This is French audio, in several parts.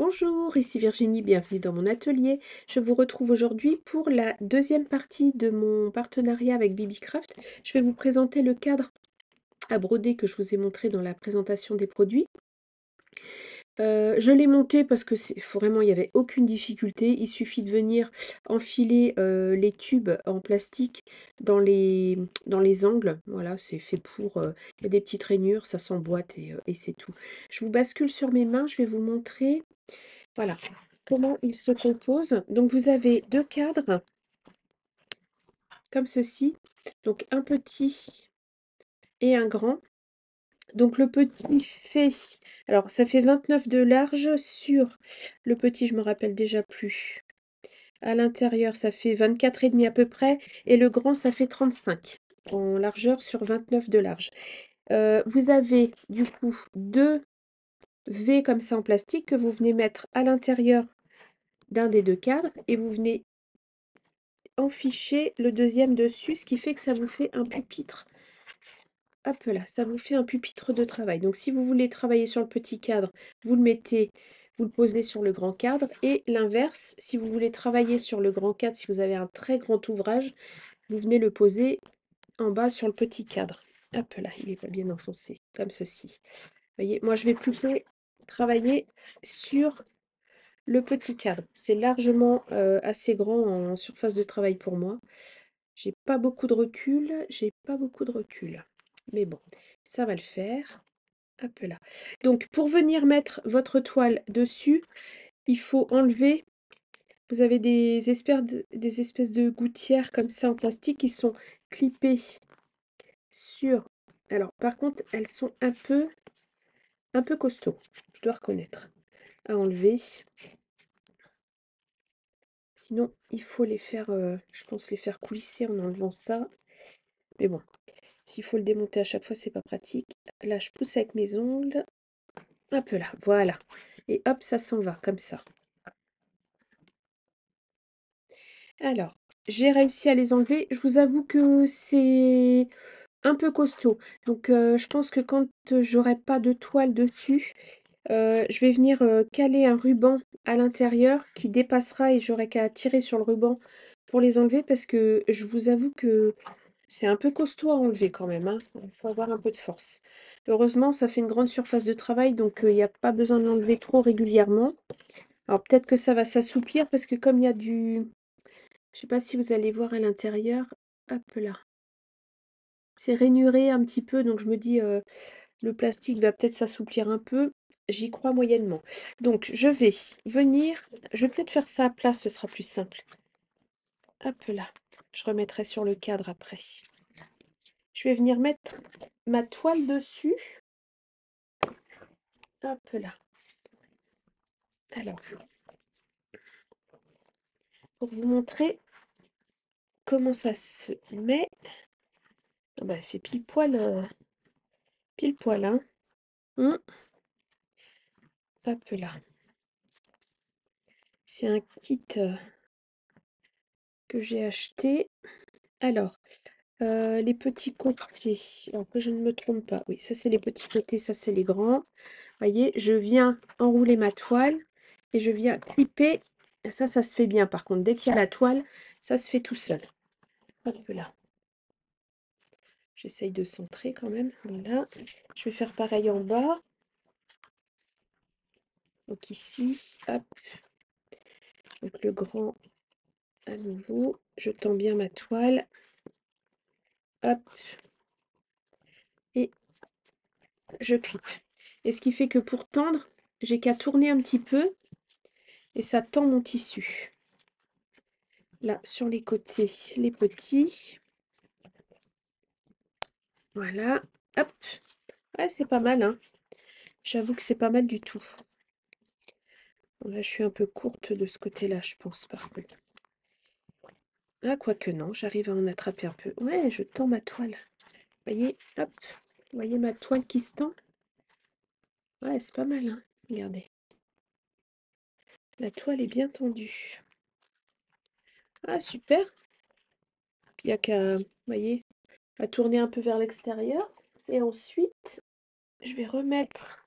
Bonjour, ici Virginie, bienvenue dans mon atelier. Je vous retrouve aujourd'hui pour la deuxième partie de mon partenariat avec Bibicraft. Je vais vous présenter le cadre à broder que je vous ai montré dans la présentation des produits. Je l'ai monté parce que vraiment il n'y avait aucune difficulté. Il suffit de venir enfiler les tubes en plastique dans les angles. Voilà, c'est fait pour. Il y a des petites rainures, ça s'emboîte et c'est tout. Je vous bascule sur mes mains, je vais vous montrer. Voilà, comment il se compose. Donc vous avez deux cadres comme ceci. Donc un petit et un grand. Donc le petit fait, alors ça fait 29 de large sur le petit, je me rappelle déjà plus. À l'intérieur, ça fait 24,5 à peu près, et le grand, ça fait 35 en largeur sur 29 de large. Vous avez du coup deux V comme ça en plastique que vous venez mettre à l'intérieur d'un des deux cadres, et vous venez enficher le deuxième dessus, ce qui fait que ça vous fait un pupitre. Hop là, ça vous fait un pupitre de travail. Donc si vous voulez travailler sur le petit cadre, vous le mettez, vous le posez sur le grand cadre. Et l'inverse, si vous voulez travailler sur le grand cadre, si vous avez un très grand ouvrage, vous venez le poser en bas sur le petit cadre. Hop là, il est pas bien enfoncé, comme ceci. Vous voyez, moi je vais plutôt travailler sur le petit cadre. C'est largement assez grand en surface de travail pour moi. J'ai pas beaucoup de recul, j'ai pas beaucoup de recul. Mais bon, ça va le faire. Hop là. Donc, pour venir mettre votre toile dessus, il faut enlever. Vous avez des espèces de gouttières comme ça en plastique qui sont clippées sur. Alors, par contre, elles sont un peu costauds, je dois reconnaître, à enlever. Sinon, il faut les faire, je pense, les faire coulisser en enlevant ça. Mais bon, s'il faut le démonter à chaque fois, c'est pas pratique. Là, je pousse avec mes ongles. Un peu là, voilà. Et hop, ça s'en va, comme ça. Alors, j'ai réussi à les enlever. Je vous avoue que c'est un peu costaud. Donc, je pense que quand j'aurai pas de toile dessus, je vais venir caler un ruban à l'intérieur qui dépassera et j'aurai qu'à tirer sur le ruban pour les enlever parce que je vous avoue que c'est un peu costaud à enlever quand même, hein. Il faut avoir un peu de force. Heureusement, ça fait une grande surface de travail, donc il n'y a pas besoin de l'enlever trop régulièrement. Alors peut-être que ça va s'assouplir parce que comme il y a du. Je sais pas si vous allez voir à l'intérieur. Hop là. C'est rainuré un petit peu, donc je me dis le plastique va peut-être s'assouplir un peu. J'y crois moyennement. Donc je vais venir. Je vais peut-être faire ça à plat, ce sera plus simple. Hop là. Je remettrai sur le cadre après. Je vais venir mettre ma toile dessus. Hop là. Alors, pour vous montrer comment ça se met. Ah bah, elle fait pile poil, hein. Hop là. C'est un kit que j'ai acheté. Alors, les petits côtés. Alors que je ne me trompe pas. Oui, ça c'est les petits côtés, ça c'est les grands. Voyez, je viens enrouler ma toile et je viens clipper. Ça se fait bien. Par contre, dès qu'il y a la toile, ça se fait tout seul. Hop là. J'essaye de centrer quand même. Voilà. Je vais faire pareil en bas. Donc ici, hop. Donc le grand à nouveau. Je tends bien ma toile. Hop. Et je clip. Et ce qui fait que pour tendre, j'ai qu'à tourner un petit peu et ça tend mon tissu. Là, sur les côtés, les petits. Voilà. Hop. Ouais, c'est pas mal, hein. J'avoue que c'est pas mal du tout. Bon, là, je suis un peu courte de ce côté-là, je pense, par contre. Ah, quoique non, j'arrive à en attraper un peu. Ouais, je tends ma toile. Vous voyez, hop. Vous voyez ma toile qui se tend? Ouais, c'est pas mal, hein. Regardez. La toile est bien tendue. Ah, super. Puis il n'y a qu'à, vous voyez, à tourner un peu vers l'extérieur. Et ensuite, je vais remettre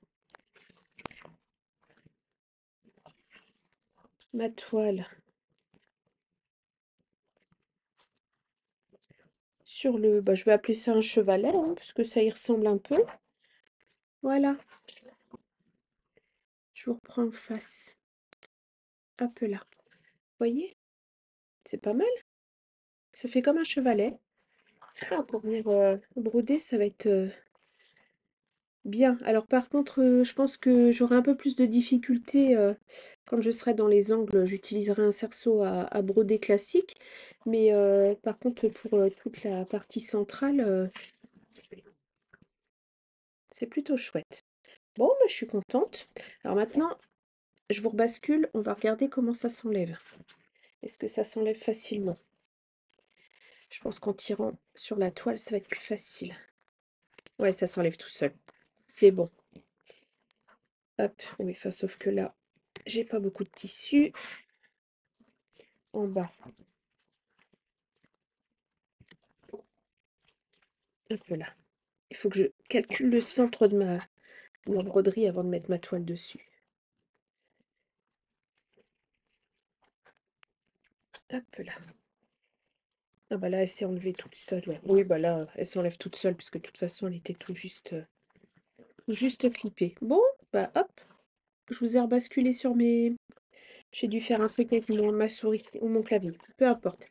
ma toile sur le... Bah, je vais appeler ça un chevalet, hein, parce que ça y ressemble un peu. Voilà, je vous reprends en face. Hop là. Vous voyez? C'est pas mal. Ça fait comme un chevalet. Ah, pour venir broder, ça va être bien. Alors par contre, je pense que j'aurai un peu plus de difficultés quand je serai dans les angles. J'utiliserai un cerceau à broder classique. Mais par contre, pour toute la partie centrale, c'est plutôt chouette. Bon, bah, je suis contente. Alors maintenant, je vous rebascule. On va regarder comment ça s'enlève. Est-ce que ça s'enlève facilement? Je pense qu'en tirant sur la toile, ça va être plus facile. Ouais, ça s'enlève tout seul. C'est bon. Hop, oui, enfin, sauf que là, j'ai pas beaucoup de tissu. En bas, un peu là. Il faut que je calcule le centre de ma broderie avant de mettre ma toile dessus. Hop là. Ah bah là, elle s'est enlevée toute seule. Ouais. Oui, bah là, elle s'enlève toute seule, puisque de toute façon, elle était tout juste clippée. Bon, bah hop, je vous ai rebasculé sur mes... J'ai dû faire un truc avec ma souris ou mon clavier, peu importe.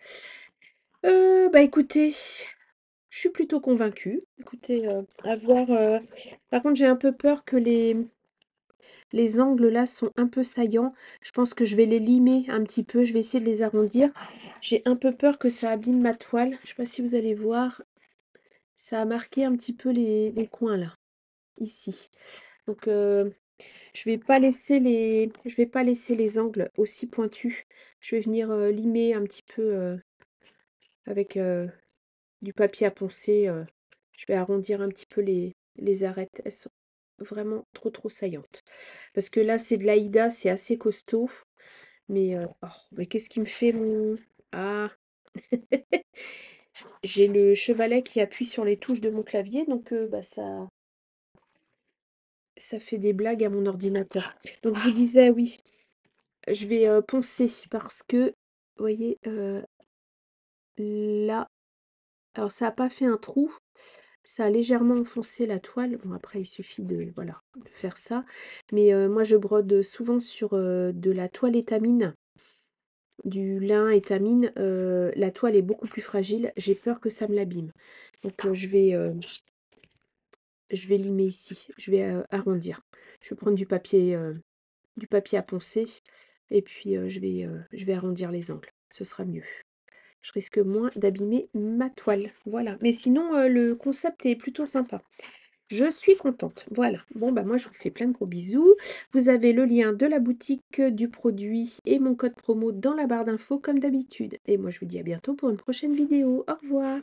Bah écoutez, je suis plutôt convaincue. Écoutez, à voir. Par contre, j'ai un peu peur que les angles là sont un peu saillants. Je pense que je vais les limer un petit peu. Je vais essayer de les arrondir. J'ai un peu peur que ça abîme ma toile. Je ne sais pas si vous allez voir. Ça a marqué un petit peu les coins là, ici. Donc, je vais pas laisser les angles aussi pointus. Je vais venir limer un petit peu avec du papier à poncer. Je vais arrondir un petit peu les arêtes. Elles sont vraiment trop saillantes. Parce que là, c'est de l'Aïda, c'est assez costaud. Mais, oh, mais qu'est-ce qui me fait mon... Ah, j'ai le chevalet qui appuie sur les touches de mon clavier, donc bah, ça fait des blagues à mon ordinateur. Donc je vous disais, oui, je vais poncer parce que, vous voyez, là, alors ça n'a pas fait un trou, ça a légèrement enfoncé la toile. Bon, après, il suffit de, voilà, de faire ça. Mais moi, je brode souvent sur de la toile étamine. Du lin étamine, la toile est beaucoup plus fragile. J'ai peur que ça me l'abîme. Donc je vais limer ici. Je vais arrondir. Je vais prendre du papier à poncer et puis je vais arrondir les angles. Ce sera mieux. Je risque moins d'abîmer ma toile. Voilà. Mais sinon, le concept est plutôt sympa. Je suis contente. Voilà. Bon, bah moi, je vous fais plein de gros bisous. Vous avez le lien de la boutique, du produit et mon code promo dans la barre d'infos comme d'habitude. Et moi, je vous dis à bientôt pour une prochaine vidéo. Au revoir.